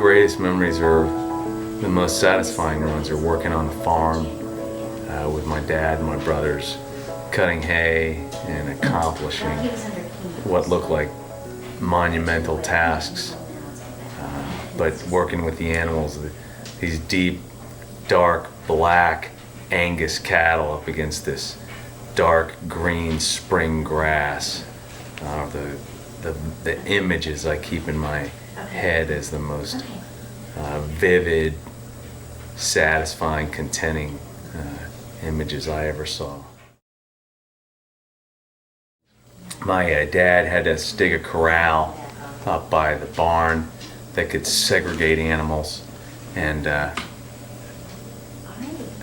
greatest memories are the most satisfying ones are working on the farm with my dad and my brothers, cutting hay and accomplishing what looked like monumental tasks, but working with the animals, these deep, dark, black Angus cattle up against this dark green spring grass. The images I keep in my head as the most vivid, satisfying, contenting images I ever saw. My dad had us dig a corral up by the barn that could segregate animals, and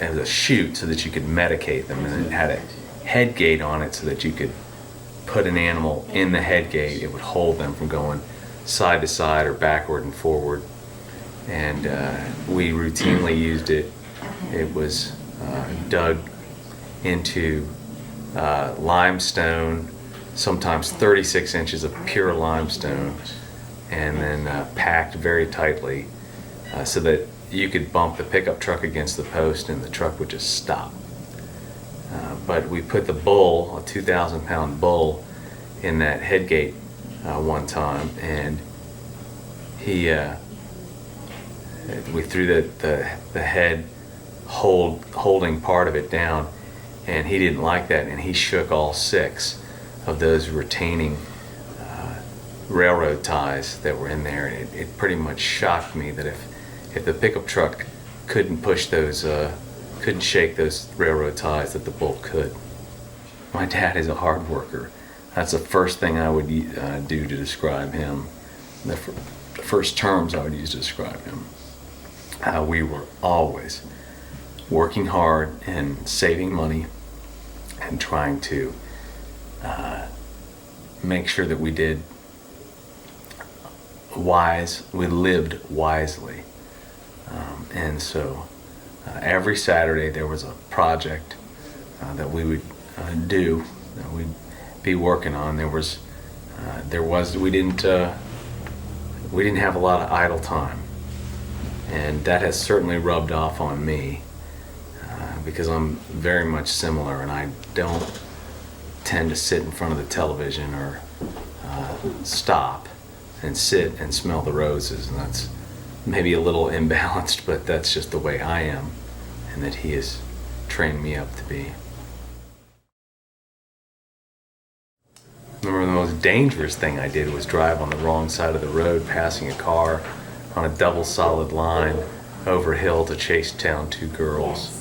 it was a chute so that you could medicate them, and it had a head gate on it so that you could put an animal in the head gate. It would hold them from going side to side or backward and forward, and we routinely used it. It was dug into limestone, sometimes 36 inches of pure limestone, and then packed very tightly so that you could bump the pickup truck against the post and the truck would just stop. But we put the bull, a 2,000-pound bull, in that head gate one time, and we threw the head holding part of it down, and he didn't like that, and he shook all 6 of those retaining railroad ties that were in there, and it pretty much shocked me that if the pickup truck couldn't push those, couldn't shake those railroad ties, that the bull could. My dad is a hard worker. That's the first thing I would do to describe him. The first terms I would use to describe him. We were always working hard and saving money and trying to make sure that we lived wisely. And so every Saturday there was a project that we would do, that we'd be working on. We didn't have a lot of idle time, and that has certainly rubbed off on me because I'm very much similar, and I don't tend to sit in front of the television or stop and sit and smell the roses, and that's maybe a little imbalanced, but that's just the way I am, and that he has trained me up to be. Remember, the most dangerous thing I did was drive on the wrong side of the road, passing a car on a double solid line over a hill to chase down 2 girls.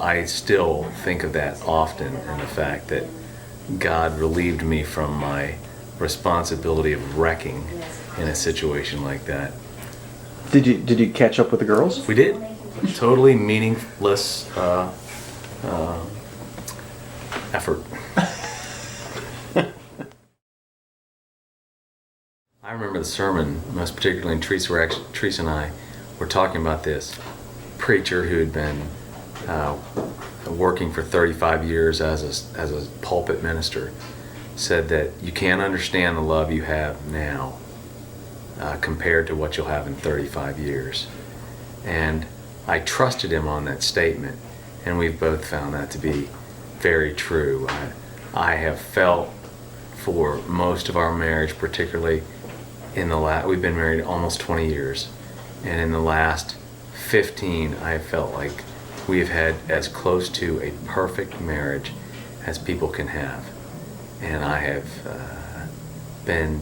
I still think of that often, and the fact that God relieved me from my responsibility of wrecking in a situation like that. Did you catch up with the girls? We did. Totally meaningless effort. I remember the sermon, most particularly, and Teresa and I were talking about this preacher who had been working for 35 years as a pulpit minister, said that you can't understand the love you have now compared to what you'll have in 35 years. And I trusted him on that statement, and we've both found that to be very true. I have felt for most of our marriage, particularly we've been married almost 20 years, and in the last 15 I have felt like we have had as close to a perfect marriage as people can have. And I have been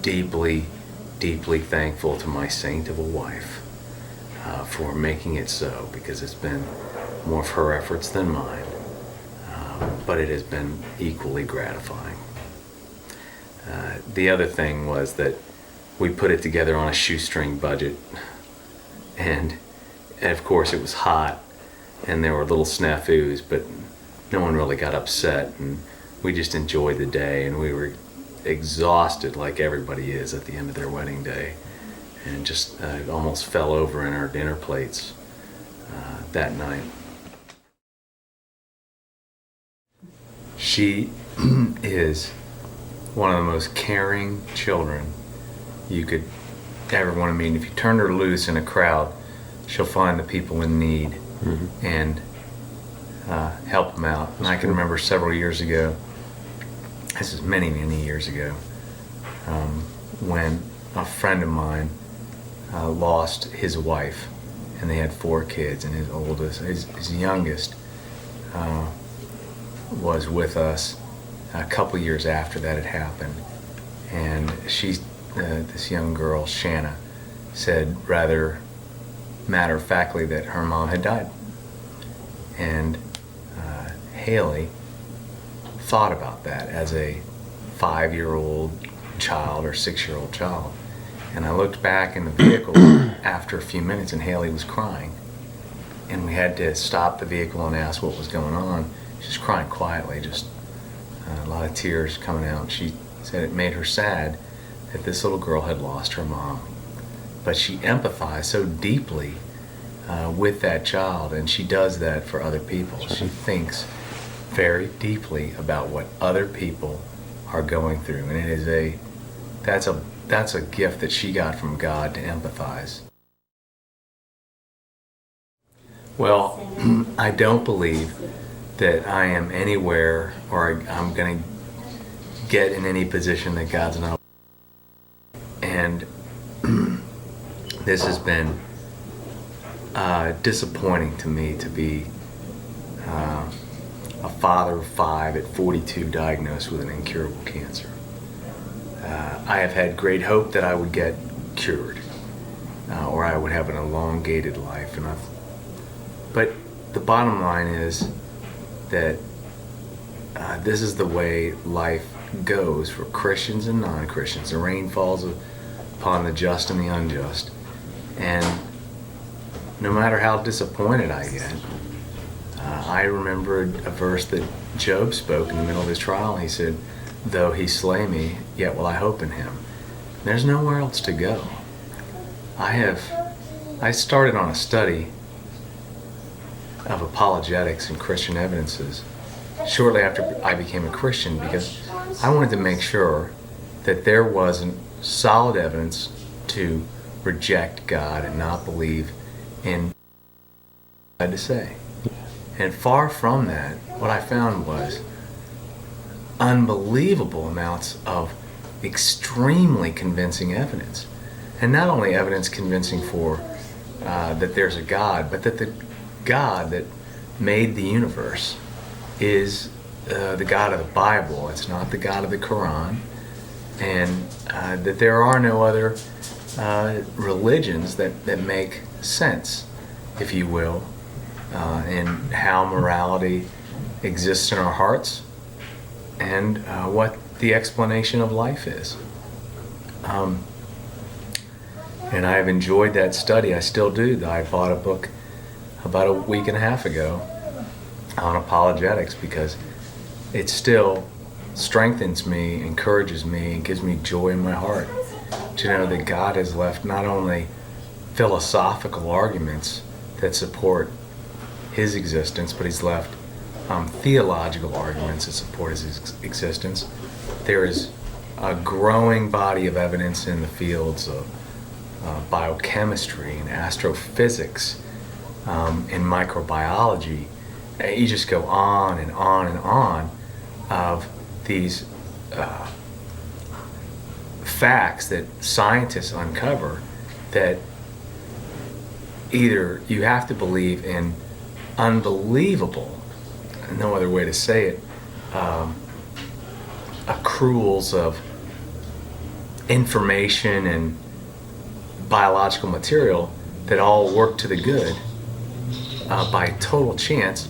deeply, deeply thankful to my saint of a wife for making it so, because it's been more of her efforts than mine, but it has been equally gratifying. The other thing was that we put it together on a shoestring budget, and of course it was hot and there were little snafus, but no one really got upset, and we just enjoyed the day, and we were exhausted like everybody is at the end of their wedding day, and just almost fell over in our dinner plates that night. She is one of the most caring children you could ever want to meet. And if you turned her loose in a crowd, she'll find the people in need and help them out. And I can remember several years ago, this is many, many years ago, when a friend of mine lost his wife, and they had 4 kids, and his youngest was with us a couple years after that had happened. And this young girl, Shanna, said rather matter-of-factly that her mom had died. And Haley thought about that as a 5-year-old child or 6-year-old child. And I looked back in the vehicle after a few minutes, and Haley was crying. And we had to stop the vehicle and ask what was going on. She was crying quietly, just a lot of tears coming out. She said it made her sad that this little girl had lost her mom. But she empathized so deeply with that child, and she does that for other people. She thinks very deeply about what other people are going through, and that's a gift that she got from God, to empathize. Well, I don't believe that I am anywhere, or I'm going to get in any position that God's not. And this has been disappointing to me, to be a father of 5 at 42, diagnosed with an incurable cancer. I have had great hope that I would get cured, or I would have an elongated life. But the bottom line is that this is the way life goes for Christians and non-Christians. The rain falls upon the just and the unjust. And no matter how disappointed I get, I remembered a verse that Job spoke in the middle of his trial. He said, "Though he slay me, yet will I hope in him." There's nowhere else to go. I started on a study of apologetics and Christian evidences shortly after I became a Christian, because I wanted to make sure that there wasn't solid evidence to reject God and not believe in what I had to say. And far from that, what I found was unbelievable amounts of extremely convincing evidence. And not only evidence convincing for that there's a God, but that the God that made the universe is the God of the Bible. It's not the God of the Quran. And that there are no other religions that make sense, if you will, in how morality exists in our hearts, and what the explanation of life is. And I have enjoyed that study. I still do. I bought a book about a week and a half ago on apologetics, because it still strengthens me, encourages me, and gives me joy in my heart to know that God has left not only philosophical arguments that support his existence, but he's left theological arguments that support his existence. There is a growing body of evidence in the fields of biochemistry and astrophysics, in microbiology. You just go on and on and on of these facts that scientists uncover, that either you have to believe in unbelievable, no other way to say it, accruals of information and biological material that all work to the good by total chance,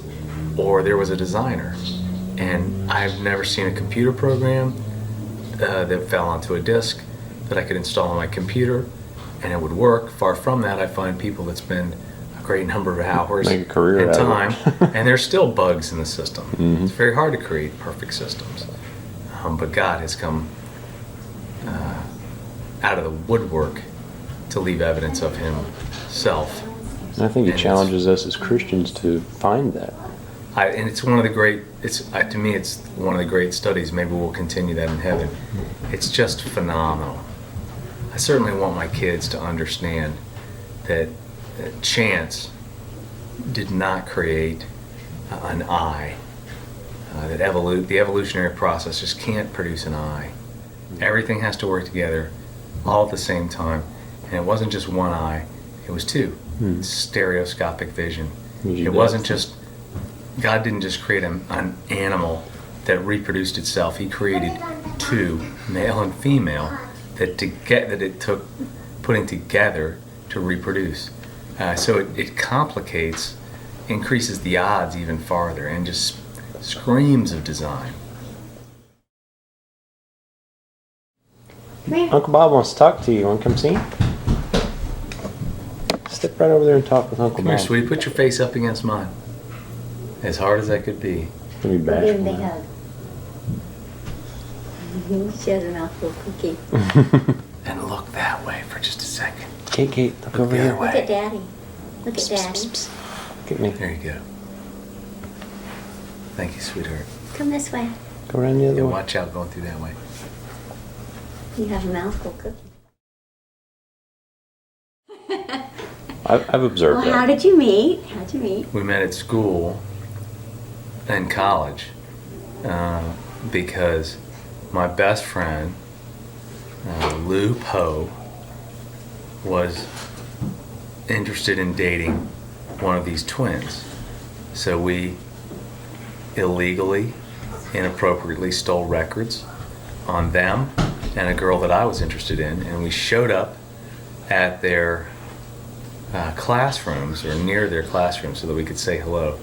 or there was a designer. And I've never seen a computer program that fell onto a disk that I could install on my computer and it would work. Far from that. I find people that spend a great number of hours Make a career and out of time, it. and there's still bugs in the system. It's very hard to create perfect systems. But God has come out of the woodwork to leave evidence of himself. And I think he And challenges us as Christians to find that. And it's one of the great, to me, it's one of the great studies. Maybe we'll continue that in heaven. It's just phenomenal I certainly want my kids to understand that chance did not create an I. That the evolutionary process just can't produce an I. Everything has to work together all at the same time. And it wasn't just one eye, it was two. Stereoscopic vision. It wasn't just, God didn't just create an animal that reproduced itself. He created two, male and female, that it took putting together to reproduce. So it complicates, increases the odds even farther, and just screams of design. Uncle Bob wants to talk to you. Want to come see him? Step right over there and talk with Uncle Come Bob. here, sweetie, put your face up against mine. As hard as I could be. Give me Give him the bashful. hug. She has a mouthful of cookie. And look that way for just a second. Kate, look over the here. other way. Look at Daddy. Look at Daddy. Look at me. There you go. Thank you, sweetheart. Come this way. Go around the other Yeah, way. watch out going through that way. You have a mouthful of cookie. I've observed Well, how that. did you meet? How'd you meet? We met at school and college because my best friend, Lou Poe, was interested in dating one of these twins. So we illegally, inappropriately stole records on them and a girl that I was interested in, and we showed up at their classrooms, or near their classrooms, so that we could say hello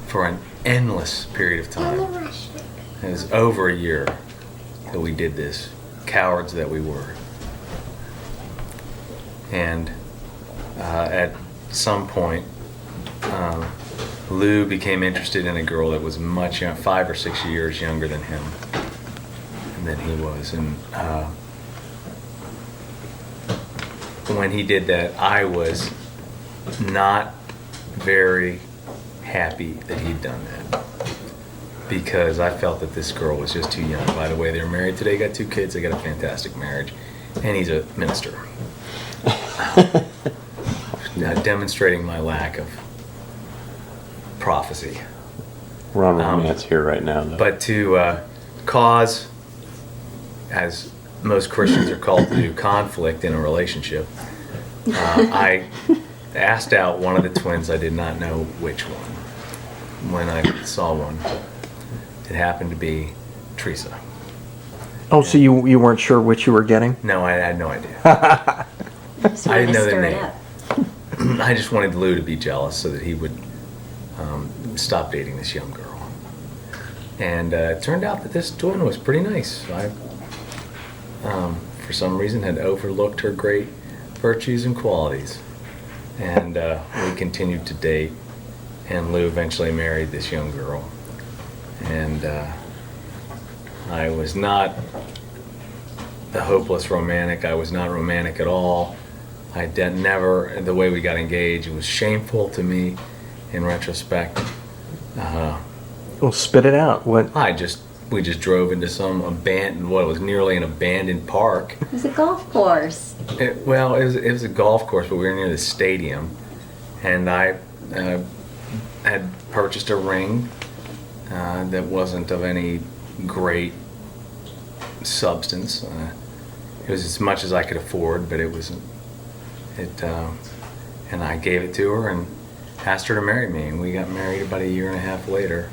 for an endless period of time. It was over a year that we did this, cowards that we were. And at some point, Lou became interested in a girl that was much 5 or 6 years younger than him, than he was. And when he did that, I was not very happy that he'd done that, because I felt that this girl was just too young. By the way, they're married today, got 2 kids, they got a fantastic marriage, and he's a minister. Demonstrating my lack of prophecy. We're on romance here right now, though. But to cause, as most Christians are called to do, conflict in a relationship, I asked out one of the twins. I did not know which one. When I saw one, it happened to be Teresa. Oh, so you weren't sure which you were getting? No, I had no idea. So I didn't know their stir it name. up. I just wanted Lou to be jealous so that he would stop dating this young girl. And it turned out that this twin was pretty nice. I, for some reason, had overlooked her great virtues and qualities. And we continued to date. And Lou eventually married this young girl. And I was not the hopeless romantic. I was not romantic at all. I did never, the way we got engaged, it was shameful to me in retrospect. Well, spit it out. What? We just drove into some abandoned, what was nearly an abandoned park. It was a golf course. It was a golf course, but we were near the stadium. And I had purchased a ring that wasn't of any great substance. It was as much as I could afford, but it wasn't. And I gave it to her and asked her to marry me, and we got married about 1.5 years later.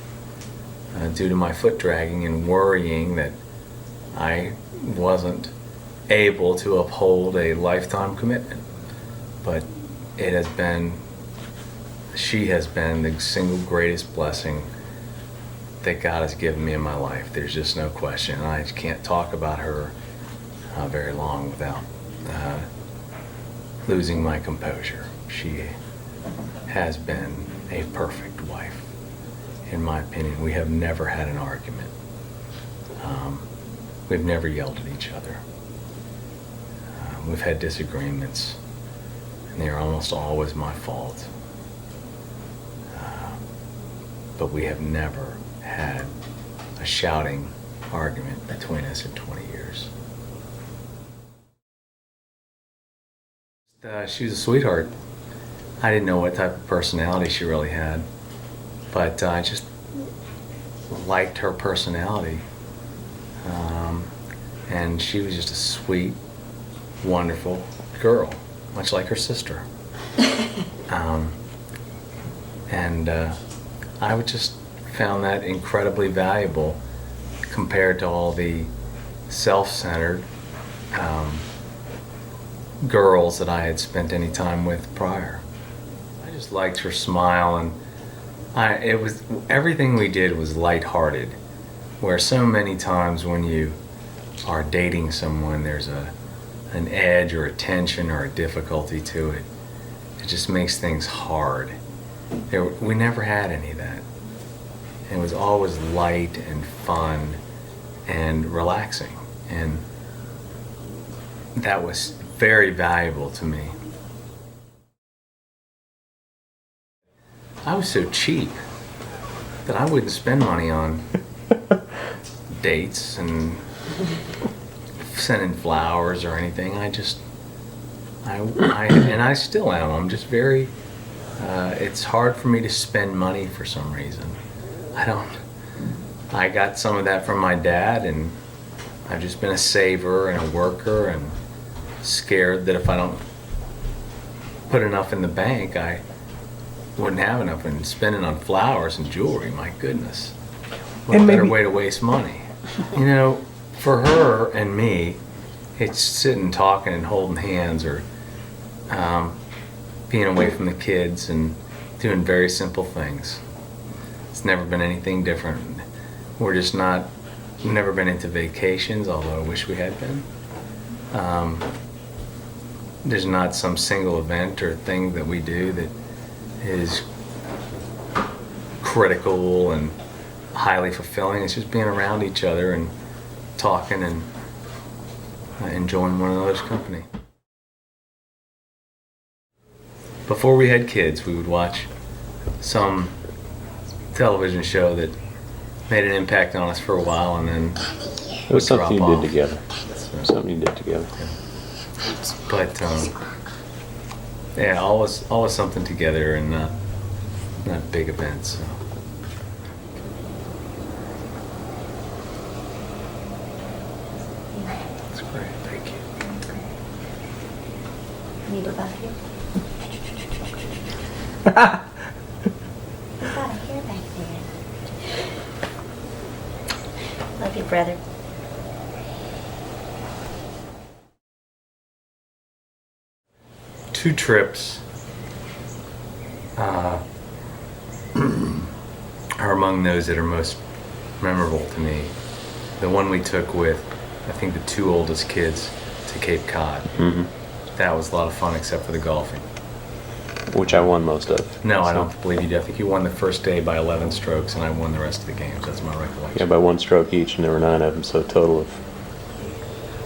Due to my foot dragging and worrying that I wasn't able to uphold a lifetime commitment. But she has been the single greatest blessing that God has given me in my life. There's just no question. I just can't talk about her very long without losing my composure. She has been a perfect wife. In my opinion, we have never had an argument. We've never yelled at each other. We've had disagreements, and they are almost always my fault. But we have never had a shouting argument between us in 20 years. She was a sweetheart. I didn't know what type of personality she really had, but I just liked her personality. And she was just a sweet, wonderful girl, much like her sister. And I would just found that incredibly valuable compared to all the self-centered girls that I had spent any time with prior. I just liked her smile, and it was everything we did was lighthearted. Where so many times when you are dating someone, there's an edge or a tension or a difficulty to it. It just makes things hard. We never had any of that. It was always light and fun and relaxing, and that was very valuable to me. I was so cheap that I wouldn't spend money on dates and sending flowers or anything. And I still am. I'm just very, it's hard for me to spend money for some reason. I got some of that from my dad, and I've just been a saver and a worker, and scared that if I don't put enough in the bank, I wouldn't have enough, and spending on flowers and jewelry, my goodness. What a better way to waste money. You know, for her and me, it's sitting talking and holding hands, or being away from the kids and doing very simple things. It's never been anything different. We've never been into vacations, although I wish we had been. There's not some single event or thing that we do that is critical and highly fulfilling. It's just being around each other and talking and enjoying one another's company. Before we had kids, we would watch some television show that made an impact on us for a while, and then It was something you drop did together. So, Something you did together. but yeah, always something together, and not big events. So. That's great. Thank you. Need a bucket? I got a hair back there. Love you, brother. Two trips are among those that are most memorable to me. The one we took with, I think, the two oldest kids to Cape Cod. Mm-hmm. That was a lot of fun, except for the golfing. Which I won most of. No, I don't believe you did. I think you won the first day by 11 strokes, and I won the rest of the games. That's my recollection. Yeah, by one stroke each, and there were 9 of them, so a total of.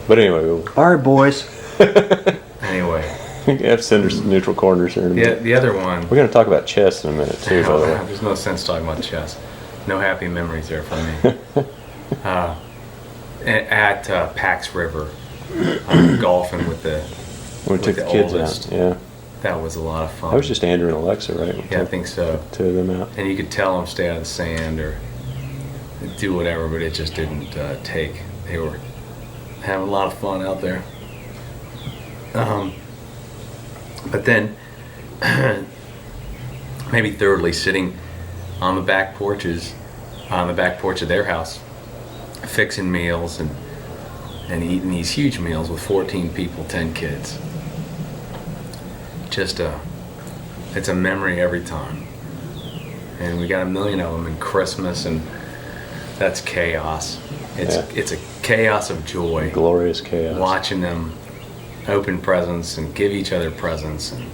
But anyway, All right, boys. Anyway. we have Cinder's neutral corners here in a minute. The other one. We're going to talk about chess in a minute, too, by the way. There's no sense talking about chess. No happy memories there for me. At Pax River, golfing with the We took the kids oldest. out, yeah. That was a lot of fun. That was just Andrew and Alexa, right? We Yeah, I took think so. 2 of them out. And you could tell them stay out of the sand or do whatever, but it just didn't take. They were having a lot of fun out there. But then, maybe thirdly, sitting on the back porch of their house, fixing meals and eating these huge meals with 14 people, 10 kids. It's a memory every time. And we got 1 million of them in Christmas, and that's chaos. It's a chaos of joy. Glorious chaos. Watching them open presents and give each other presents, and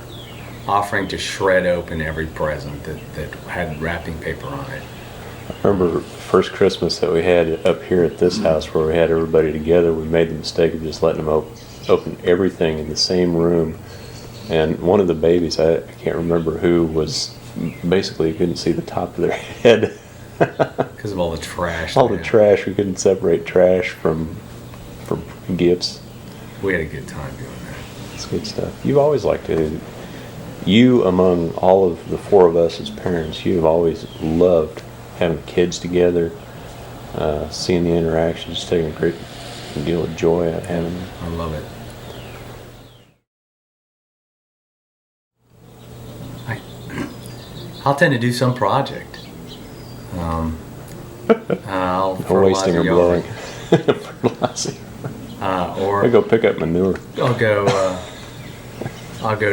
offering to shred open every present that had wrapping paper on it. I remember first Christmas that we had up here at this house where we had everybody together, we made the mistake of just letting them open everything in the same room. And one of the babies, I can't remember who, was basically you couldn't see the top of their head. Because of all the trash. All the trash, we couldn't separate trash from gifts. We had a good time doing that. It's good stuff. You've always liked to. You, among all of the four of us as parents, you've always loved having kids together, seeing the interactions, taking a great deal of joy out of having them. I love it. I'll tend to do some project. I'll No wasting or blowing. fertilizer Fertilizing. yard. Or I go pick up manure. I'll go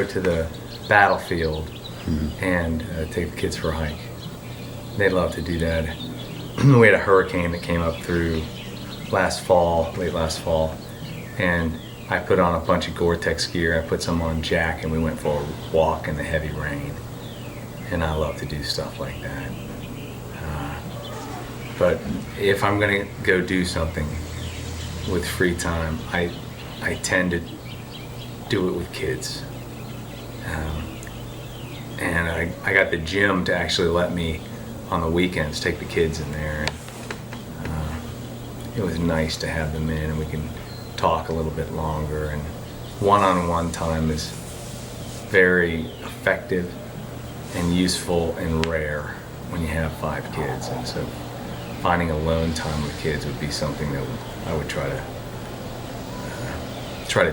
to the battlefield and take the kids for a hike. They love to do that. We had a hurricane that came up through late last fall, and I put on a bunch of Gore-Tex gear. I put some on Jack, and we went for a walk in the heavy rain. And I love to do stuff like that. But if I'm gonna go do something with free time, I tend to do it with kids. And I got the gym to actually let me on the weekends take the kids in there, and it was nice to have them in, and we can talk a little bit longer. And one-on-one time is very effective and useful and rare when you have 5 kids. And so finding alone time with kids would be something that I would try to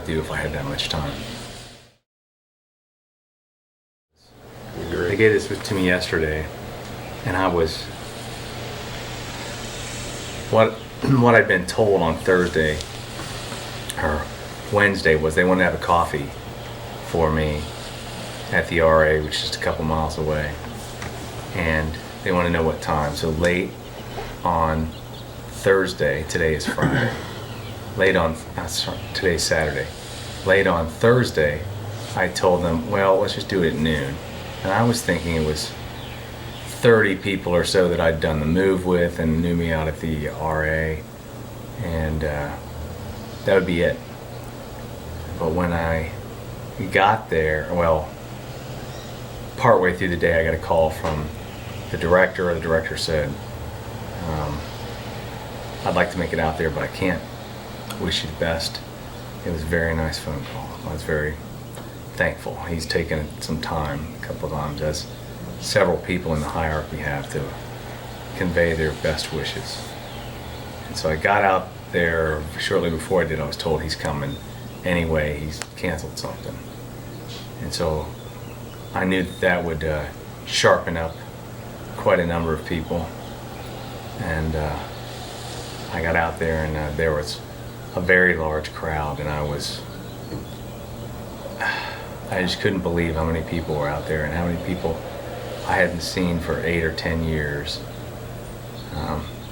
do if I had that much time. They gave this to me yesterday, and I was what I'd been told on Thursday or Wednesday was they wanted to have a coffee for me at the RA, which is just a couple miles away, and they want to know what time. So late on Thursday, today is Friday, today's Saturday. Late on Thursday, I told them, well, let's just do it at noon. And I was thinking it was 30 people or so that I'd done the move with and knew me out at the RA, and that would be it. But when I got there, well, partway through the day, I got a call from the director. The director said, I'd like to make it out there, but I can't. Wish you the best. It was a very nice phone call. I was very thankful. He's taken some time, a couple of times, as several people in the hierarchy have, to convey their best wishes. And so I got out there shortly before I did. I was told he's coming anyway. He's canceled something. And so I knew that would sharpen up quite a number of people. And I got out there, and there was a very large crowd, and I just couldn't believe how many people were out there and how many people I hadn't seen for 8 or 10 years.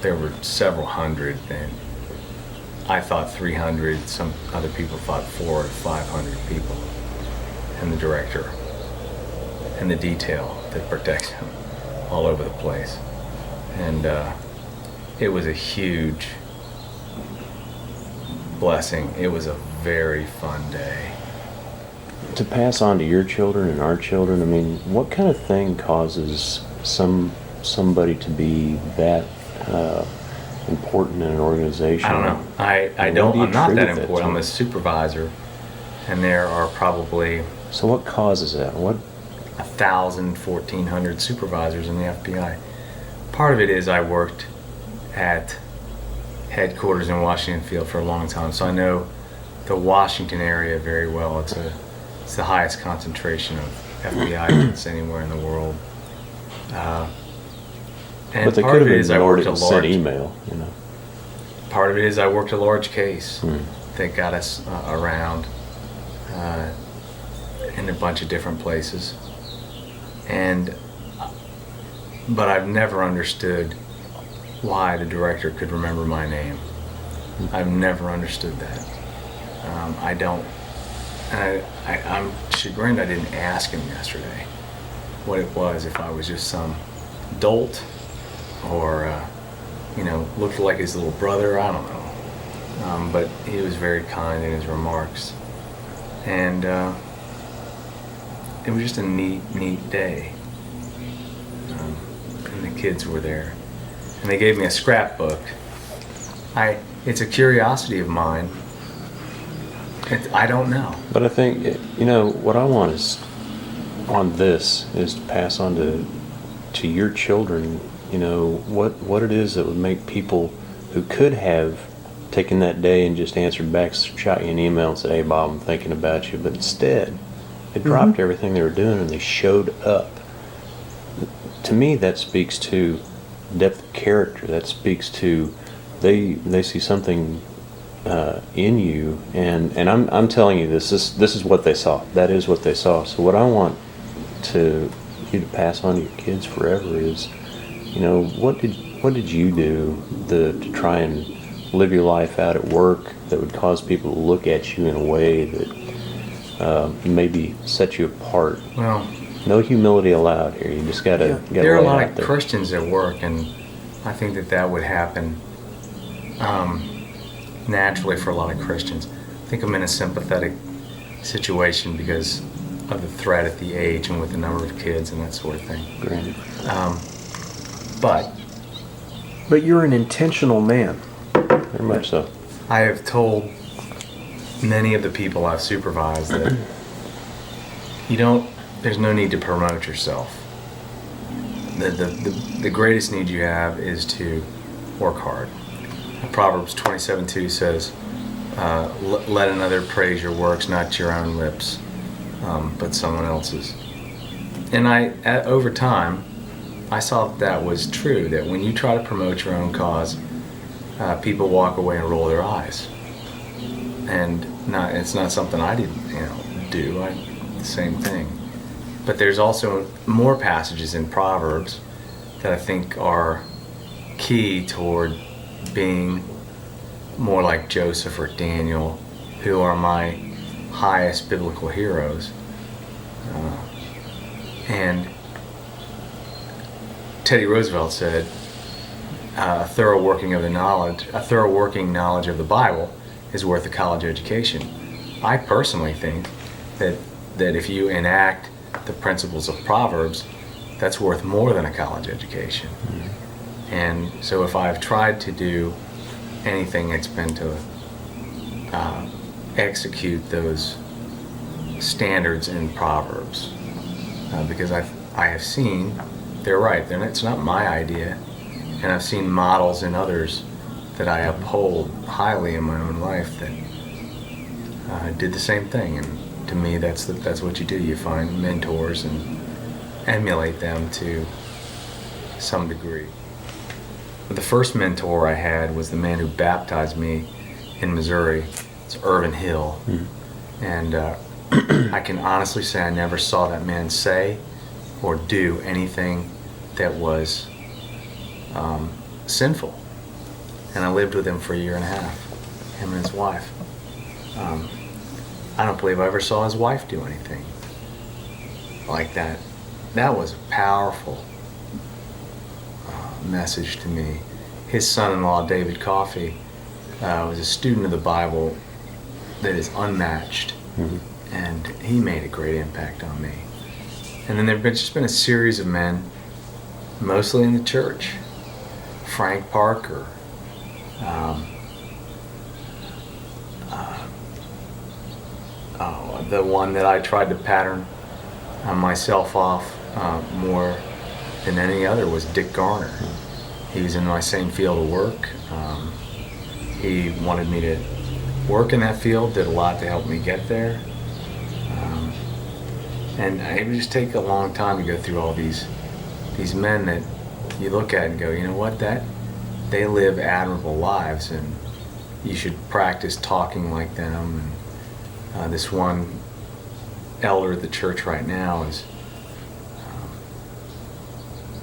There were several hundred, and I thought 300. Some other people thought 400 to 500 people. And the director and the detail that protects him all over the place. And it was a huge blessing. It was a very fun day. To pass on to your children and our children, I mean, what kind of thing causes somebody to be that important in an organization? I don't know. I'm not that important. I'm a supervisor, and there are probably So what causes that? What 1,000, 1,400 supervisors in the FBI. Part of it is I worked at headquarters in Washington Field for a long time, so I know the Washington area very well. It's the highest concentration of FBI agents anywhere in the world. And but they part could of have it is I ignored worked it a and sent large. email, you know. Part of it is I worked a large case that got us around in a bunch of different places, but I've never understood why the director could remember my name. I've never understood that. I don't, and I'm chagrined I didn't ask him yesterday what it was, if I was just some dolt or looked like his little brother. I don't know. But he was very kind in his remarks, and it was just a neat day. And the kids were there, and they gave me a scrapbook. It's a curiosity of mine I don't know. But I think, what I want is to pass on to your children, what it is that would make people who could have taken that day and just answered back, shot you an email and said, "Hey Bob, I'm thinking about you," but instead they dropped everything they were doing and they showed up. To me, that speaks to depth of character. That speaks to they see something in you, and I'm telling you this is what they saw. That is what they saw. So what I want you to pass on to your kids forever is, what did you do to try and live your life out at work that would cause people to look at you in a way that maybe set you apart? Well, no humility allowed here. You just gotta there are a lay lot out of there. Christians at work, and I think that would happen naturally for a lot of Christians. I think I'm in a sympathetic situation because of the threat at the age and with the number of kids and that sort of thing. Granted. But you're an intentional man. Very much so. I have told many of the people I've supervised that there's no need to promote yourself. The greatest need you have is to work hard. Proverbs 27:2 says, let another praise your works, not your own lips, but someone else's. And over time, I saw that was true, that when you try to promote your own cause, people walk away and roll their eyes. And it's not something I didn't do. The same thing. But there's also more passages in Proverbs that I think are key toward being more like Joseph or Daniel, who are my highest biblical heroes. And Teddy Roosevelt said, a thorough working knowledge of the Bible is worth a college education. I personally think that if you enact the principles of Proverbs, that's worth more than a college education. Mm-hmm. And so if I've tried to do anything, it's been to execute those standards in Proverbs, because I have seen they're right. It's not my idea, and I've seen models in others that I uphold highly in my own life that did the same thing. And to me, that's what you do. You find mentors and emulate them to some degree. The first mentor I had was the man who baptized me in Missouri. It's Irvin Hill. Mm-hmm. And I can honestly say I never saw that man say or do anything that was sinful. And I lived with him for a year and a half, him and his wife. I don't believe I ever saw his wife do anything like that. That was a powerful message to me. His son-in-law, David Coffey, was a student of the Bible that is unmatched. Mm-hmm. And he made a great impact on me. And then there's just been a series of men, mostly in the church. Frank Parker, the one that I tried to pattern myself off more than any other was Dick Garner. He was in my same field of work. He wanted me to work in that field, did a lot to help me get there. And it would just take a long time to go through all these men that you look at and go, you know what, they live admirable lives, and you should practice talking like them. And this one elder at the church right now is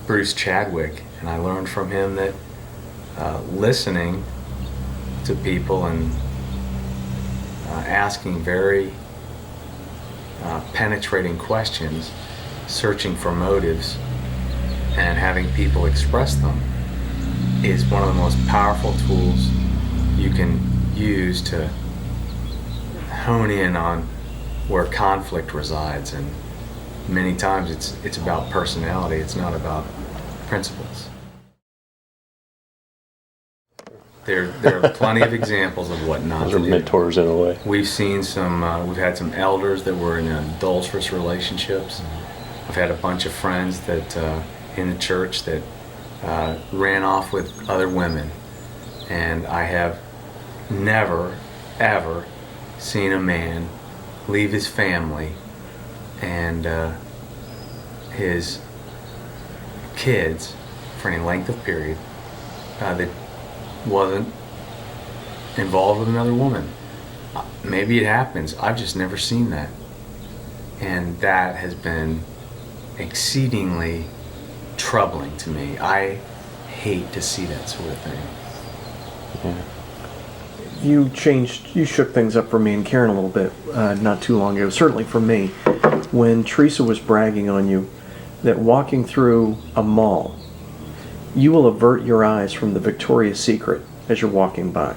Bruce Chadwick, and I learned from him that listening to people and asking very penetrating questions, searching for motives, and having people express them is one of the most powerful tools you can use to hone in on where conflict resides. And many times it's about personality, it's not about principles. There are plenty of examples of what not Those to are do. mentors in a way. We've seen we've had some elders that were in adulterous relationships. I've had a bunch of friends that in the church that ran off with other women, and I have never, ever seen a man leave his family and his kids for any length of period that wasn't involved with another woman. Maybe it happens. I've just never seen that. And that has been exceedingly troubling to me. I hate to see that sort of thing. Yeah. You shook things up for me and Karen a little bit not too long ago, certainly for me, when Teresa was bragging on you that walking through a mall, you will avert your eyes from the Victoria's Secret as you're walking by.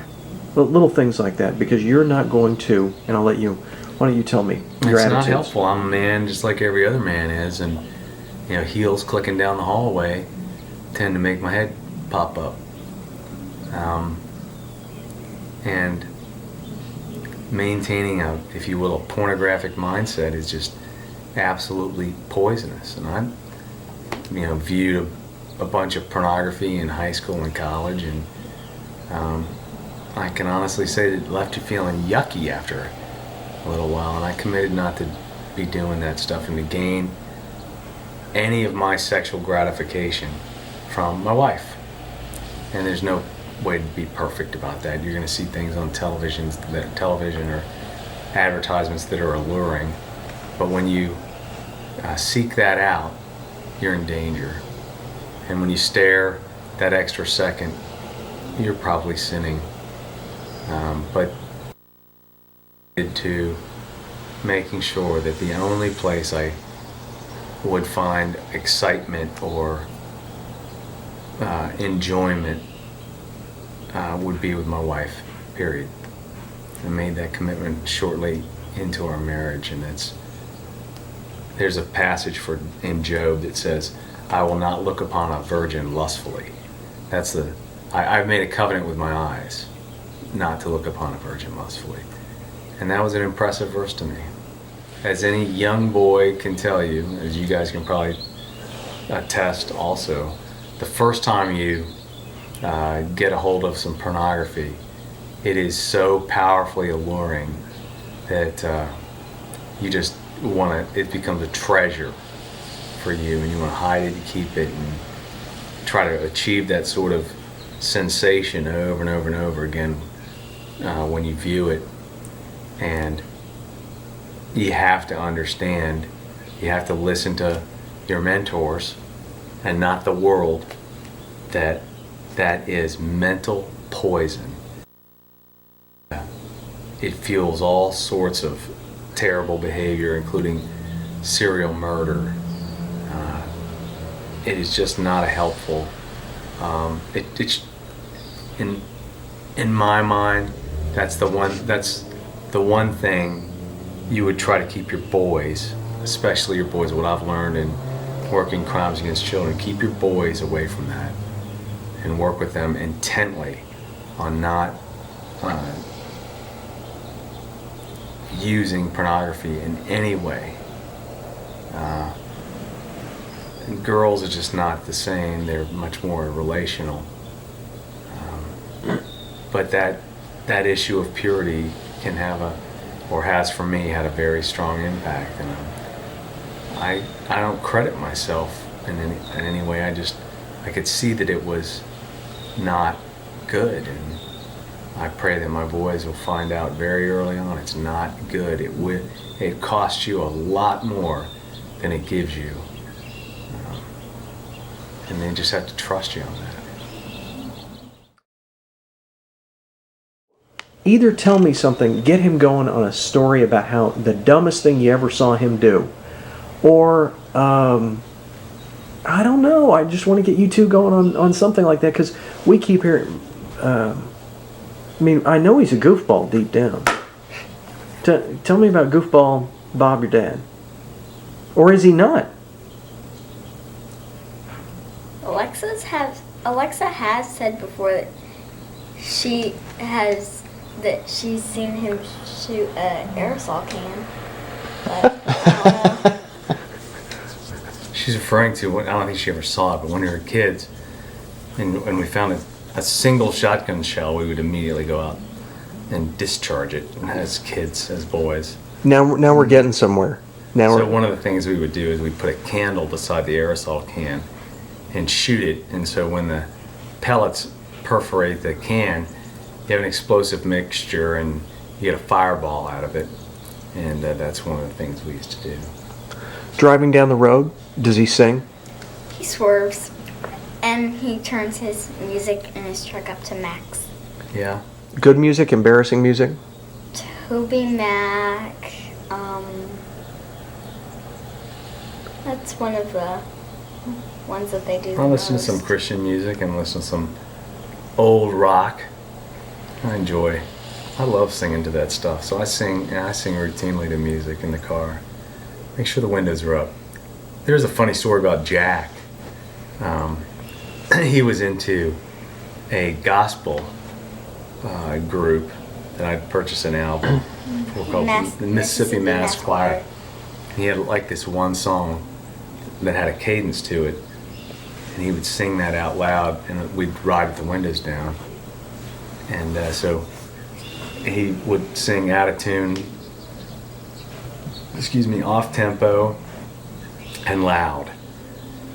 Little things like that, because you're not going to, and I'll let you, why don't you tell me your It's not attitudes? helpful. I'm a man just like every other man is, and heels clicking down the hallway tend to make my head pop up. And maintaining a, if you will, a pornographic mindset is just absolutely poisonous. And I, viewed a bunch of pornography in high school and college, and I can honestly say that it left you feeling yucky after a little while. And I committed not to be doing that stuff and to gain any of my sexual gratification from my wife. And there's no way to be perfect about that. You're going to see things on television or advertisements that are alluring, but when you seek that out, you're in danger. And when you stare that extra second, you're probably sinning. But to making sure that the only place I would find excitement or enjoyment would be with my wife, period. I made that commitment shortly into our marriage, and there's a passage in Job that says, I will not look upon a virgin lustfully. I've made a covenant with my eyes not to look upon a virgin lustfully. And that was an impressive verse to me. As any young boy can tell you, as you guys can probably attest also, the first time you get a hold of some pornography, it is so powerfully alluring that you just it becomes a treasure for you, and you want to hide it and keep it and try to achieve that sort of sensation over and over and over again when you view it. And you have to understand, you have to listen to your mentors and not the world, that is mental poison. It fuels all sorts of terrible behavior, including serial murder. It is just not a helpful. It's in my mind, that's the one thing you would try to keep your boys, especially your boys. What I've learned in working crimes against children, keep your boys away from that, and work with them intently on not using pornography in any way. And girls are just not the same. They're much more relational. But that issue of purity can has for me had a very strong impact. And I don't credit myself in any way. I could see that it was not good, and I pray that my boys will find out very early on it's not good. It costs you a lot more than it gives you, and they just have to trust you on that. Either tell me something, get him going on a story about how the dumbest thing you ever saw him do, or I don't know. I just want to get you two going on something like that, because we keep hearing. I know he's a goofball deep down. Tell me about goofball Bob, your dad, or is he not? Alexa has said before that she's seen him shoot an aerosol can. But I don't know. She's referring to, I don't think she ever saw it, but when we were kids, and when we found a single shotgun shell, we would immediately go out and discharge it as kids, as boys. Now we're getting somewhere. So one of the things we would do is we'd put a candle beside the aerosol can and shoot it, and so when the pellets perforate the can, you have an explosive mixture and you get a fireball out of it, and that's one of the things we used to do. Driving down the road, does he sing? He swerves, and he turns his music in his truck up to max. Yeah. Good music, embarrassing music? Toby Mac. That's one of the ones that they do. I listen to some Christian music and listen to some old rock. I love singing to that stuff. So I sing routinely to music in the car. Make sure the windows are up. There's a funny story about Jack. He was into a gospel group that I'd purchased an album for called the Mississippi Mass Choir. He had like this one song that had a cadence to it, and he would sing that out loud, and we'd ride with the windows down. And so he would sing out of tune, off tempo, and loud.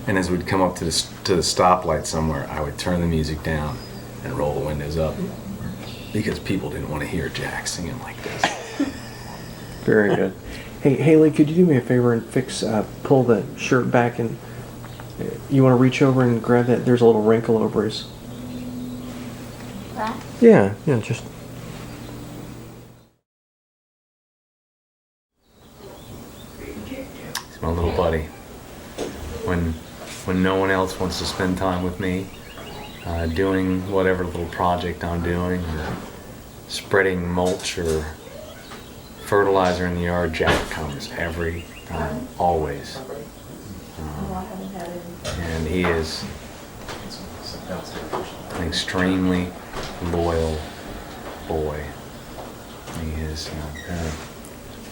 And as we'd come up to the stoplight somewhere, I would turn the music down and roll the windows up, because people didn't want to hear Jack singing like this. Very good. Hey, Haley, could you do me a favor and pull the shirt back, and you want to reach over and grab that? There's a little wrinkle over his. That? Yeah, just. He's my little buddy. When no one else wants to spend time with me, doing whatever little project I'm doing, or spreading mulch or fertilizer in the yard, Jack comes every time, always. And he is an extremely loyal boy. He is a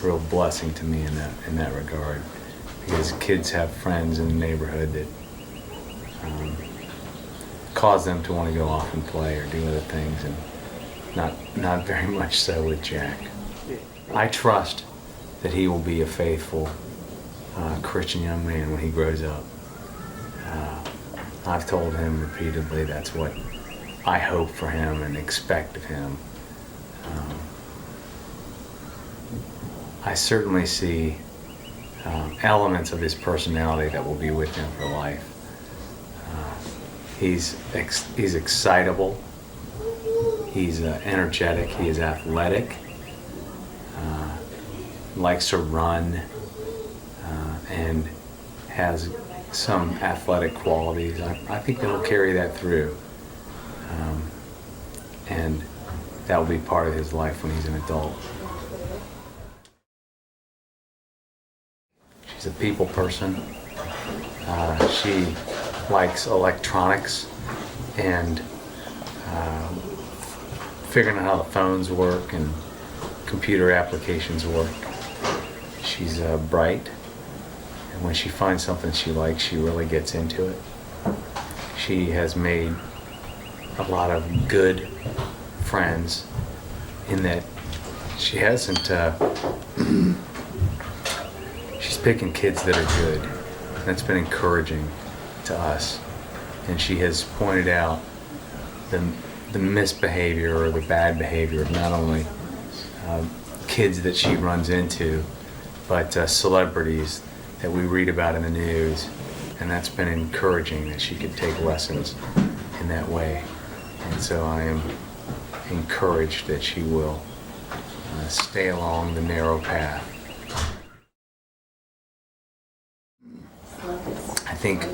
real blessing to me in that regard, because kids have friends in the neighborhood that cause them to want to go off and play or do other things, and not very much so with Jack. I trust that he will be a faithful Christian young man when he grows up. I've told him repeatedly that's what I hope for him and expect of him. I certainly see elements of his personality that will be with him for life. He's excitable. He's energetic. He is athletic. Likes to run, and has some athletic qualities. I think that he'll carry that through, and that will be part of his life when he's an adult. She's a people person. She likes electronics and figuring out how the phones work and computer applications work. She's bright, and when she finds something she likes, she really gets into it. She has made a lot of good friends in that she hasn't, she's picking kids that are good. That's been encouraging to us. And she has pointed out the misbehavior or the bad behavior of not only kids that she runs into, but celebrities that we read about in the news. And that's been encouraging that she could take lessons in that way. And so I am encouraged that she will stay along the narrow path. I think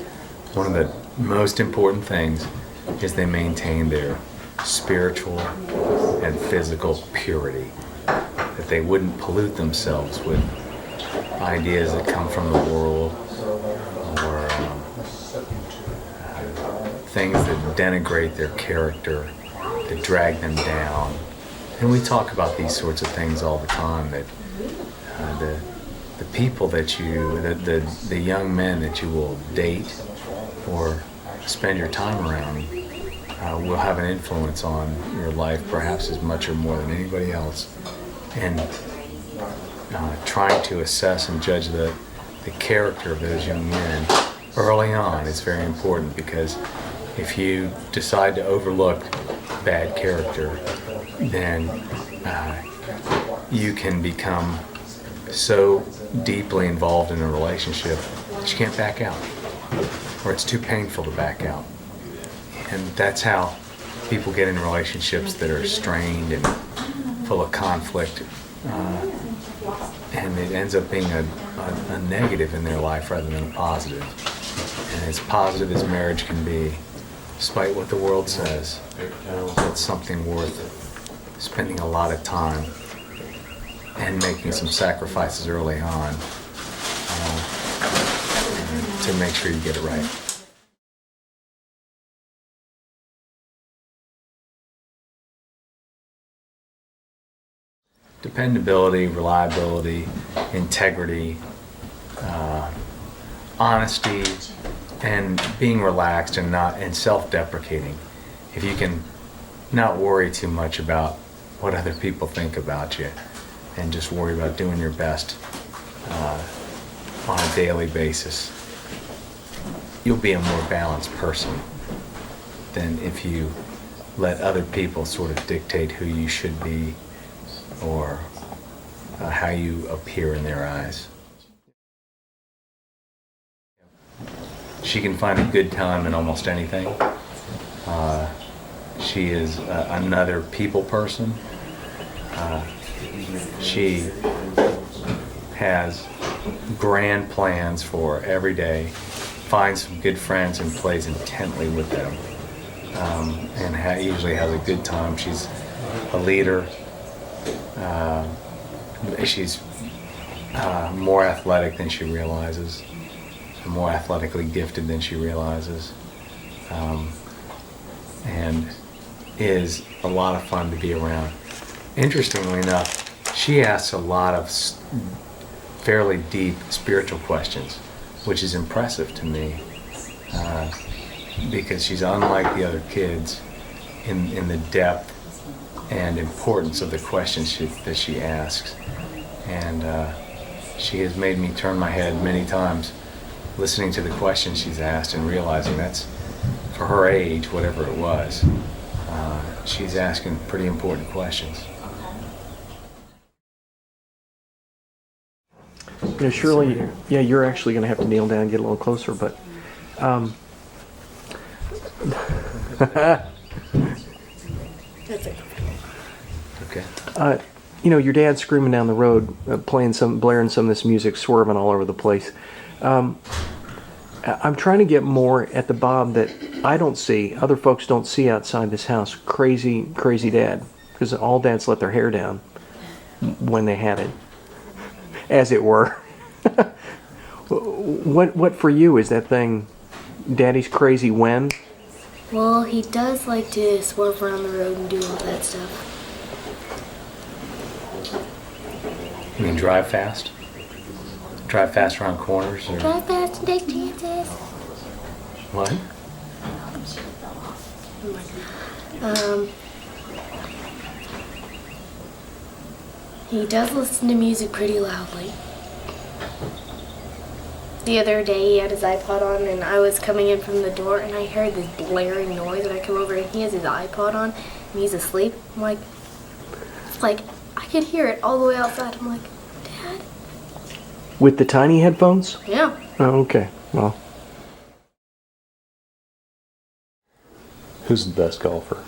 one of the most important things is they maintain their spiritual and physical purity, that they wouldn't pollute themselves with ideas that come from the world or things that denigrate their character, that drag them down. And we talk about these sorts of things all the time, that the people that the young men that you will date or spend your time around will have an influence on your life, perhaps as much or more than anybody else. And trying to assess and judge the character of those young men early on is very important, because if you decide to overlook bad character, then you can become so deeply involved in a relationship that you can't back out, or it's too painful to back out. And that's how people get in relationships that are strained and full of conflict, and it ends up being a negative in their life rather than a positive. And as positive as marriage can be, despite what the world says, it's something worth spending a lot of time and making some sacrifices early on to make sure you get it right. Dependability, reliability, integrity, honesty, and being relaxed and self-deprecating. If you can not worry too much about what other people think about you, and just worry about doing your best on a daily basis, you'll be a more balanced person than if you let other people sort of dictate who you should be or how you appear in their eyes. She can find a good time in almost anything. She is another people person. She has grand plans for every day, finds some good friends and plays intently with them, and usually has a good time. She's a leader. She's more athletic than she realizes, more athletically gifted than she realizes, and is a lot of fun to be around. Interestingly enough, she asks a lot of fairly deep spiritual questions, which is impressive to me, because she's unlike the other kids in the depth and importance of the questions that she asks. And she has made me turn my head many times listening to the questions she's asked and realizing that's, for her age, whatever it was, she's asking pretty important questions. You know, Shirley, yeah, you're actually going to have to kneel down and get a little closer, but Okay. you know, your dad's screaming down the road, blaring some of this music, swerving all over the place. I'm trying to get more at the Bob that I don't see, other folks don't see outside this house. Crazy dad, because all dads let their hair down when they had it, as it were. What for you is that thing? Daddy's crazy when? Well, he does like to swerve around the road and do all that stuff. You mean drive fast? Drive fast around corners? Or Drive fast and take chances. what? He does listen to music pretty loudly. The other day he had his iPod on and I was coming in from the door and I heard this blaring noise and I come over and he has his iPod on and he's asleep. I'm like, it's like, I could hear it all the way outside. I'm like, Dad? With the tiny headphones? Yeah. Oh, okay. Well, Who's the best golfer?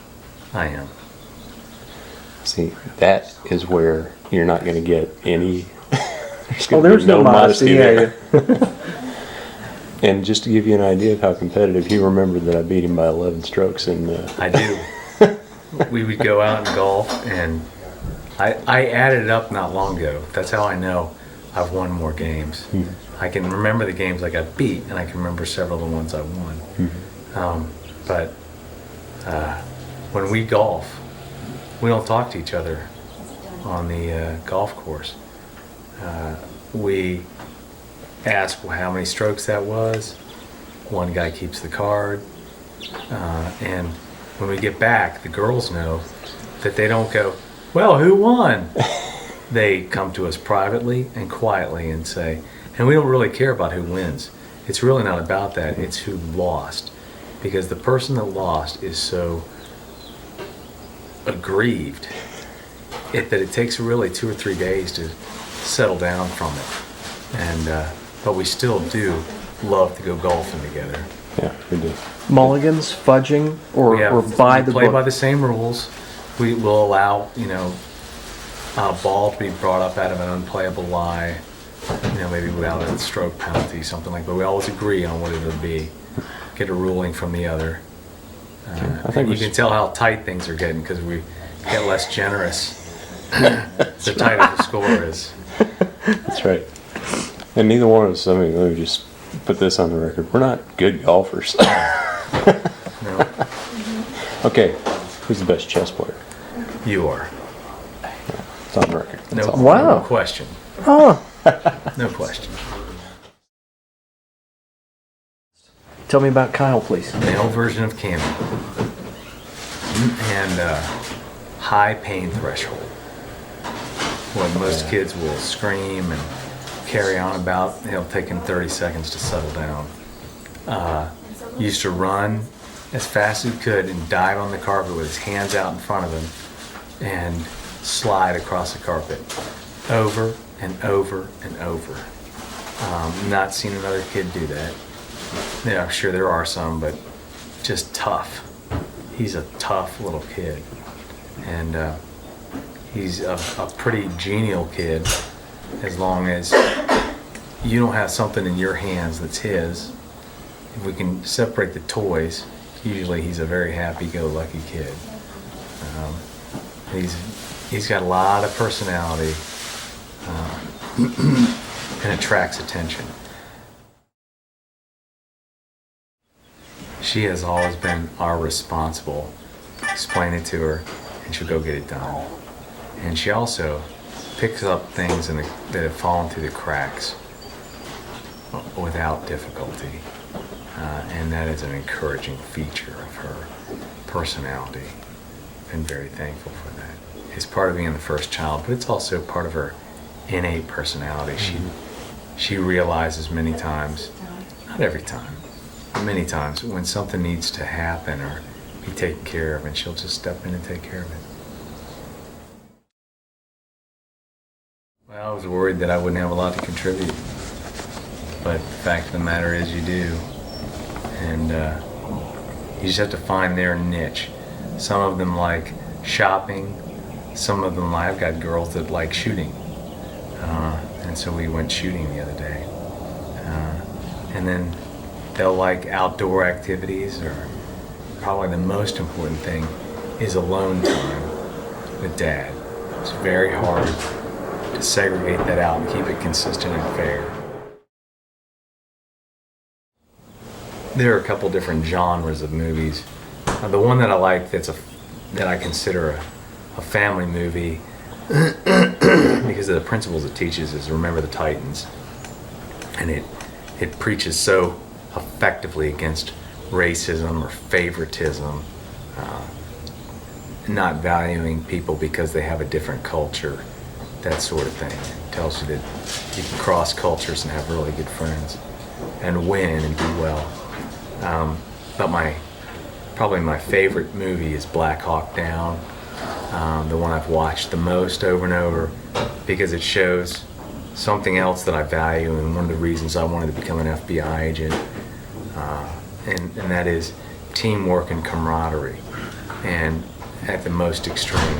I am. See, that is where you're not going to get any. there's no modesty. Yeah. And just to give you an idea of how competitive, you remember that I beat him by 11 strokes in. I do. We would go out and golf, and I added it up not long ago. That's how I know I've won more games. I can remember the games I got beat, and I can remember several of the ones I won. But when we golf, we don't talk to each other on the golf course. We ask how many strokes that was. One guy keeps the card. And when we get back, the girls know that they don't go, well, who won? They come to us privately and quietly and say, and we don't really care about who wins. It's really not about that. It's who lost. Because the person that lost is so aggrieved that it takes really 2 or 3 days to settle down from it. And but we still do love to go golfing together. Yeah, we do. Mulligans, fudging, or We by the play book? by the same rules. We will allow, a ball to be brought up out of an unplayable lie, maybe without a stroke penalty, something like that. But we always agree on what it'll be. Get a ruling from the other. I think you can tell how tight things are getting because we get less generous the tighter the score is. That's right. And neither one of us, let me just put this on the record, we're not good golfers. No, Okay, who's the best chess player? you are. It's on record. That's No, all. Wow. no question. Oh, No question. tell me about Kyle, please. Male version of Cammy. And high pain threshold. What most kids will scream and carry on about, it'll take him 30 seconds to settle down. Used to run as fast as he could and dive on the carpet with his hands out in front of him and slide across the carpet over and over and over. Not seen another kid do that. Yeah, I'm sure there are some, but just tough. He's a tough little kid. And he's a pretty genial kid as long as you don't have something in your hands that's his. If we can separate the toys, usually he's a very happy-go-lucky kid. He's got a lot of personality and attracts attention. She has always been our responsible. Explain it to her, and she'll go get it done. And she also picks up things that have fallen through the cracks without difficulty. And that is an encouraging feature of her personality. Been very thankful for that. It's part of being the first child, but it's also part of her innate personality. She realizes many times, not every time, but many times when something needs to happen or be taken care of, and she'll just step in and take care of it. Well, I was worried that I wouldn't have a lot to contribute, but the fact of the matter is you do. And you just have to find their niche. Some of them like shopping. Some of them I've got girls that like shooting. And so we went shooting the other day. And then they'll like outdoor activities, or probably the most important thing is alone time with Dad. It's very hard to segregate that out and keep it consistent and fair. There are a couple different genres of movies. The one that I like that I consider a family movie because of the principles it teaches is Remember the Titans. And it preaches so effectively against racism or favoritism, not valuing people because they have a different culture, that sort of thing. It tells you that you can cross cultures and have really good friends and win and do well. But probably my favorite movie is Black Hawk Down, the one I've watched the most over and over because it shows something else that I value, and one of the reasons I wanted to become an FBI agent, and that is teamwork and camaraderie. And at the most extreme,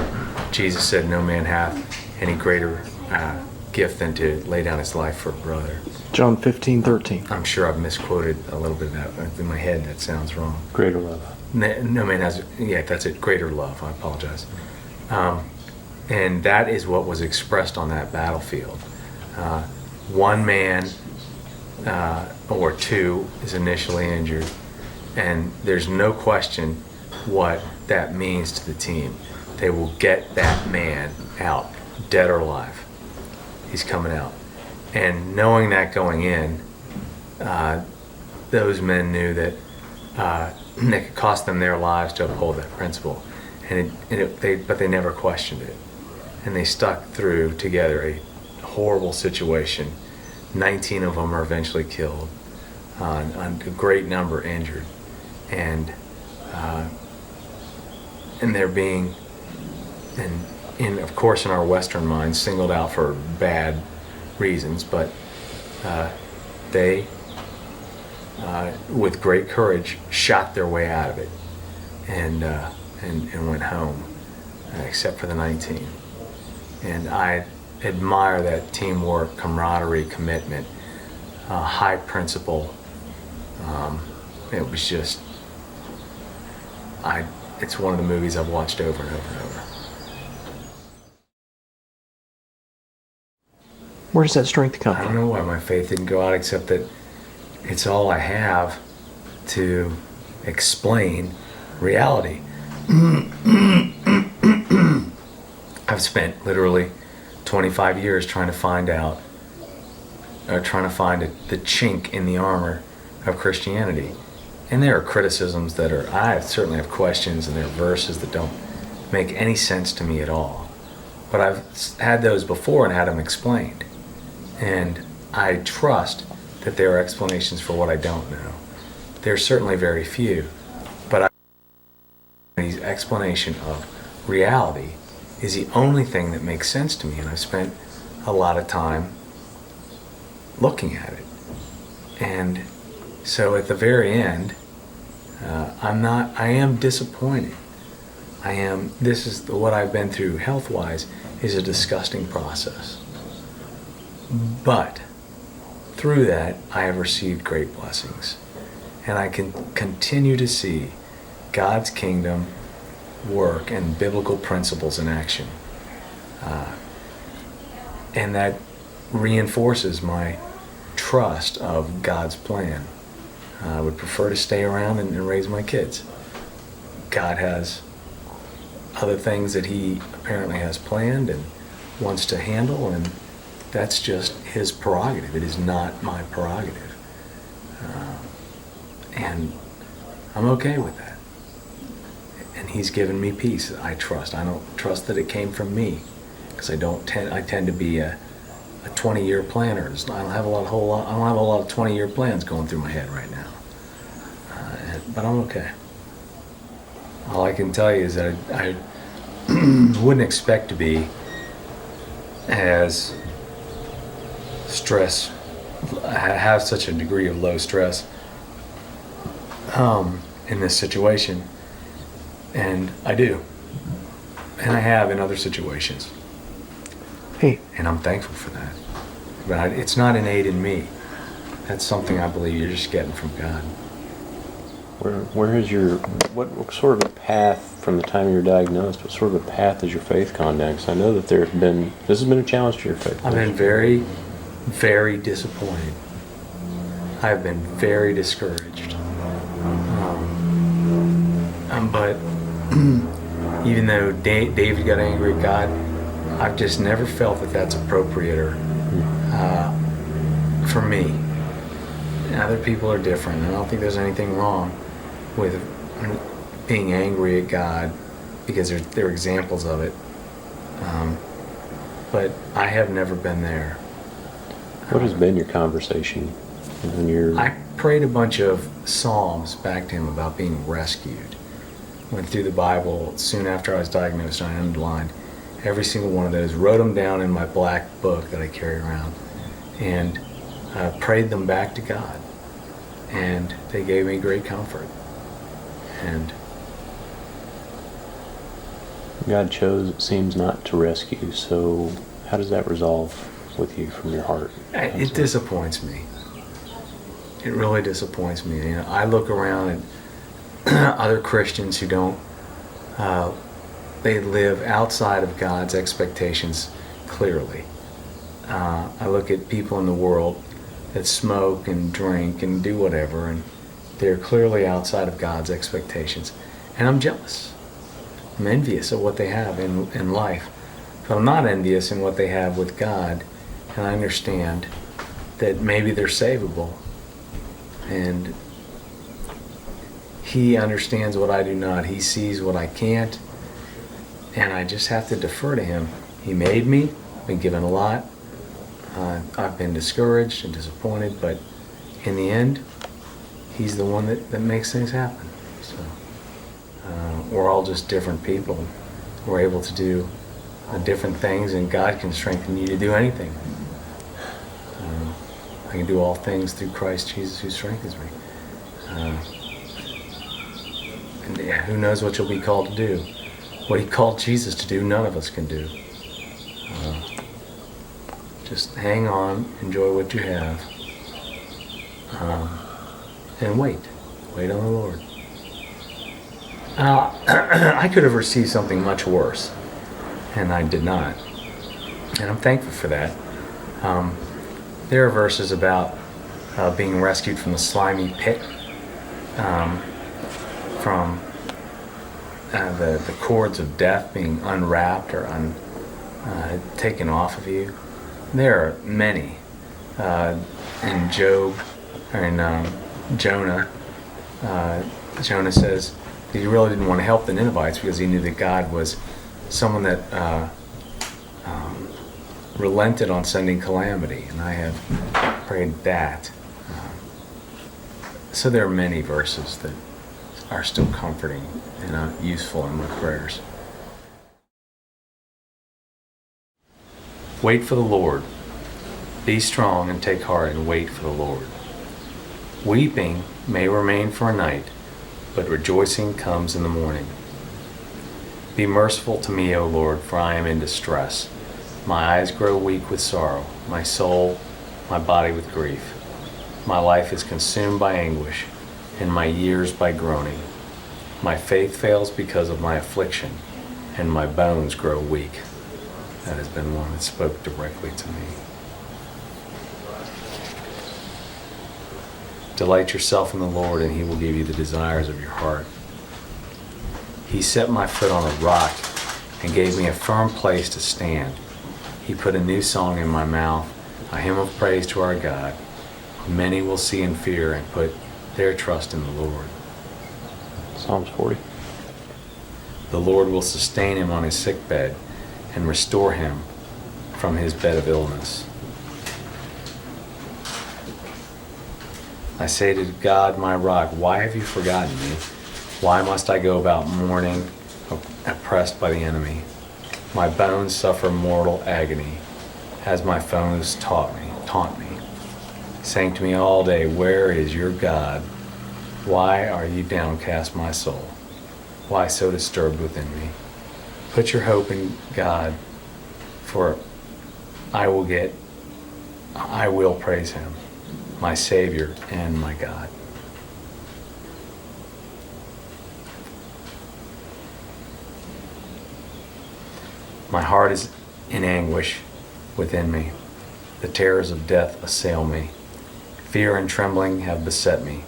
Jesus said, "No man hath any greater gift than to lay down his life for a brother." John 15:13. I'm sure I've misquoted a little bit of that in my head. That sounds wrong. Greater love. No man has, yeah, that's it, greater love. I apologize. And that is what was expressed on that battlefield. One man or two is initially injured, and there's no question what that means to the team. They will get that man out, dead or alive. He's coming out. And knowing that going in, those men knew that it could cost them their lives to uphold that principle. But they never questioned it. And they stuck through together a horrible situation. 19 of them are eventually killed, a great number injured. And they're being, of course, in our Western minds, singled out for bad reasons, but they, with great courage, shot their way out of it and went home, except for the 19. And I admire that teamwork, camaraderie, commitment, high principle. It was just, it's one of the movies I've watched over and over and over. Where does that strength come I don't from? know why my faith didn't go out, except that it's all I have to explain reality. I've spent literally 25 years trying to find the chink in the armor of Christianity. And there are criticisms I certainly have questions, and there are verses that don't make any sense to me at all. But I've had those before and had them explained. And I trust that there are explanations for what I don't know. There's certainly very few, but the explanation of reality is the only thing that makes sense to me, and I've spent a lot of time looking at it. And so at the very end, I am disappointed. This is what I've been through health-wise is a disgusting process. But through that, I have received great blessings. And I can continue to see God's kingdom work and biblical principles in action. And that reinforces my trust of God's plan. I would prefer to stay around and raise my kids. God has other things that he apparently has planned and wants to handle, and that's just his prerogative. It is not my prerogative. And I'm okay with that. And he's given me peace. I trust. I don't trust that it came from me, because I tend to be a 20-year planner. I don't have a lot of 20-year plans going through my head right now. But I'm okay. All I can tell you is that I wouldn't expect to be as have such a degree of low stress in this situation, and I do, and I have in other situations. Hey, And I'm thankful for that. But it's not innate in me. That's something I believe you're just getting from God. Where is what sort of a path from the time you were diagnosed, what sort of a path has your faith gone down? Because I know that this has been a challenge to your faith. I've been very, very disappointed. I've been very discouraged. But even though David got angry at God, I've just never felt that that's appropriate for me. And other people are different. And I don't think there's anything wrong with being angry at God, because there are examples of it. But I have never been there. What has been your conversation when you're... I prayed a bunch of psalms back to him about being rescued. Went through the Bible soon after I was diagnosed, and I underlined every single one of those, wrote them down in my black book that I carry around, and prayed them back to God. And they gave me great comfort. And God chose, it seems, not to rescue, so how does that resolve with you from your heart? it disappoints me. It really disappoints me. You know, I look around at other Christians who don't, they live outside of God's expectations clearly. I look at people in the world that smoke and drink and do whatever, and they're clearly outside of God's expectations. And I'm jealous. I'm envious of what they have in life. But I'm not envious in what they have with God. And I understand that maybe they're savable. And He understands what I do not. He sees what I can't. And I just have to defer to Him. He made me, been given a lot. I've been discouraged and disappointed, but in the end, He's the one that makes things happen. So we're all just different people. We're able to do different things, and God can strengthen you to do anything. I can do all things through Christ Jesus who strengthens me. And yeah, who knows what you'll be called to do. What He called Jesus to do, none of us can do. Just hang on, enjoy what you have, and wait. Wait on the Lord. I could have received something much worse, and I did not. And I'm thankful for that. There are verses about being rescued from the slimy pit, from the cords of death being unwrapped or taken off of you. There are many. In Job, or in Jonah, Jonah says that he really didn't want to help the Ninevites because he knew that God was someone that relented on sending calamity, and I have prayed that. So there are many verses that are still comforting and useful in my prayers. Wait for the Lord. Be strong and take heart and wait for the Lord. Weeping may remain for a night, but rejoicing comes in the morning. Be merciful to me, O Lord, for I am in distress. My eyes grow weak with sorrow, my soul, my body with grief. My life is consumed by anguish, and my years by groaning. My faith fails because of my affliction, and my bones grow weak. That has been one that spoke directly to me. Delight yourself in the Lord, and He will give you the desires of your heart. He set my foot on a rock and gave me a firm place to stand. He put a new song in my mouth, a hymn of praise to our God. Many will see and fear and put their trust in the Lord. Psalms 40. The Lord will sustain him on his sick bed and restore him from his bed of illness. I say to God, my rock, why have you forgotten me? Why must I go about mourning, oppressed by the enemy? My bones suffer mortal agony, as my foes taunt me, saying to me all day, where is your God? Why are you downcast, my soul? Why so disturbed within me? Put your hope in God, for I will praise him, my Savior and my God. My heart is in anguish within me. The terrors of death assail me. Fear and trembling have beset me.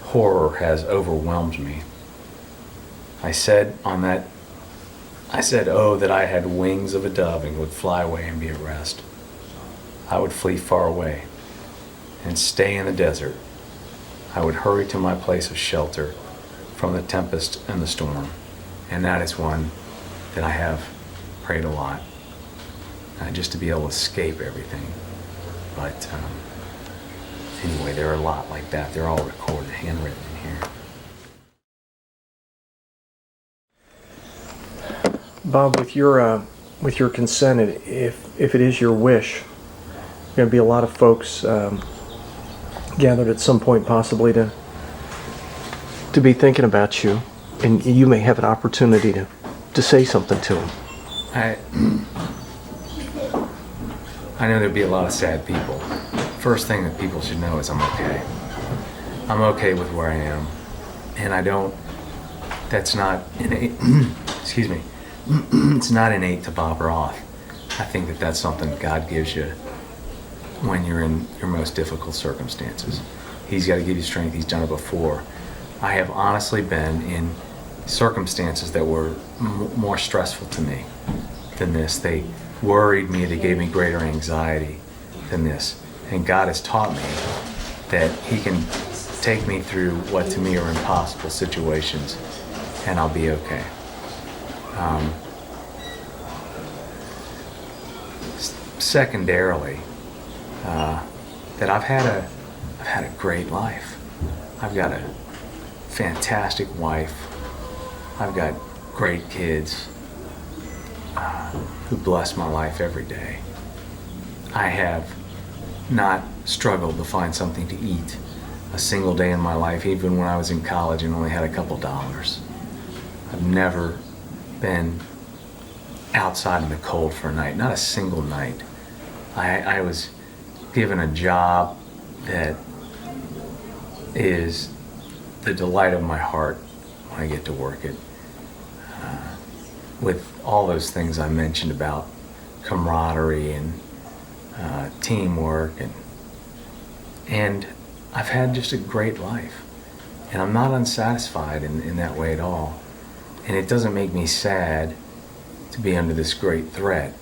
Horror has overwhelmed me. I said, oh, that I had wings of a dove and would fly away and be at rest. I would flee far away and stay in the desert. I would hurry to my place of shelter from the tempest and the storm. And that is one that I have prayed a lot, just to be able to escape everything. But anyway, there are a lot like that. They're all recorded, handwritten in here. Bob, with your consent, if it is your wish, there's going to be a lot of folks gathered at some point, possibly to be thinking about you, and you may have an opportunity to say something to them. I know there'd be a lot of sad people. First thing that people should know is I'm okay. I'm okay with where I am, and that's not innate. Excuse me. It's not innate to Bob Roth. I think that that's something God gives you when you're in your most difficult circumstances. He's got to give you strength. He's done it before. I have honestly been in circumstances that were more stressful to me than this. They worried me, they gave me greater anxiety than this. And God has taught me that He can take me through what to me are impossible situations, and I'll be okay. Secondarily, that I've had a great life. I've got a fantastic wife. I've got great kids who bless my life every day. I have not struggled to find something to eat a single day in my life, even when I was in college and only had a couple dollars. I've never been outside in the cold for a night, not a single night. I was given a job that is the delight of my heart when I get to work it. With all those things I mentioned about camaraderie and teamwork, and I've had just a great life, and I'm not unsatisfied in that way at all. And it doesn't make me sad to be under this great threat.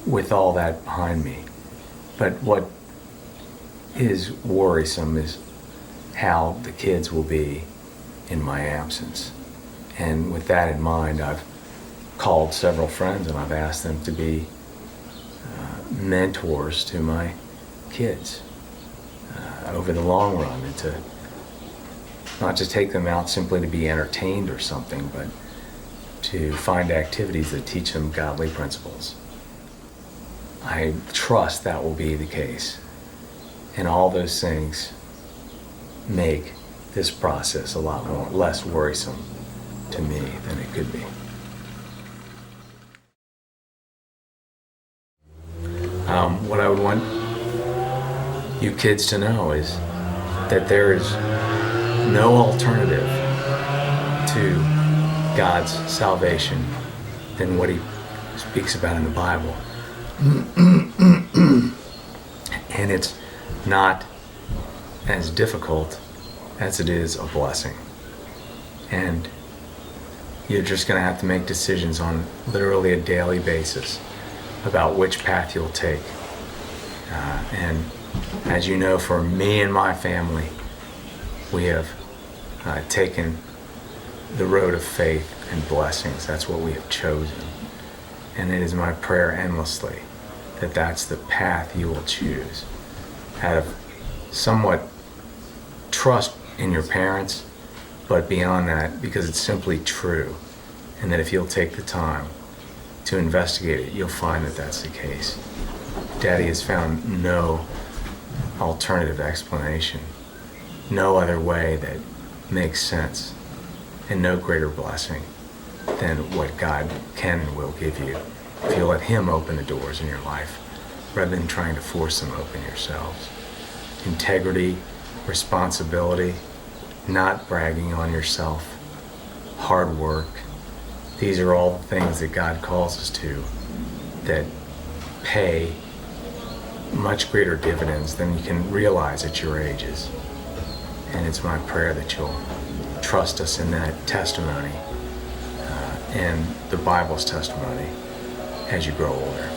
With all that behind me. But what is worrisome is how the kids will be in my absence. And with that in mind, I've called several friends and I've asked them to be mentors to my kids over the long run, and to not just take them out simply to be entertained or something, but to find activities that teach them godly principles. I trust that will be the case. And all those things make this process a lot less worrisome to me than it could be. What I would want you kids to know is that there is no alternative to God's salvation than what He speaks about in the Bible. And it's not as difficult as it is a blessing. And you're just going to have to make decisions on literally a daily basis about which path you'll take. And as you know, for me and my family, we have taken the road of faith and blessings. That's what we have chosen. And it is my prayer endlessly that that's the path you will choose. Have somewhat trust in your parents, but beyond that, because it's simply true. And that if you'll take the time to investigate it, you'll find that that's the case. Daddy has found no alternative explanation, no other way that makes sense, and no greater blessing than what God can and will give you if you let Him open the doors in your life rather than trying to force them open yourselves. Integrity, responsibility, not bragging on yourself, hard work. These are all the things that God calls us to that pay much greater dividends than you can realize at your ages. And it's my prayer that you'll trust us in that testimony and the Bible's testimony as you grow older.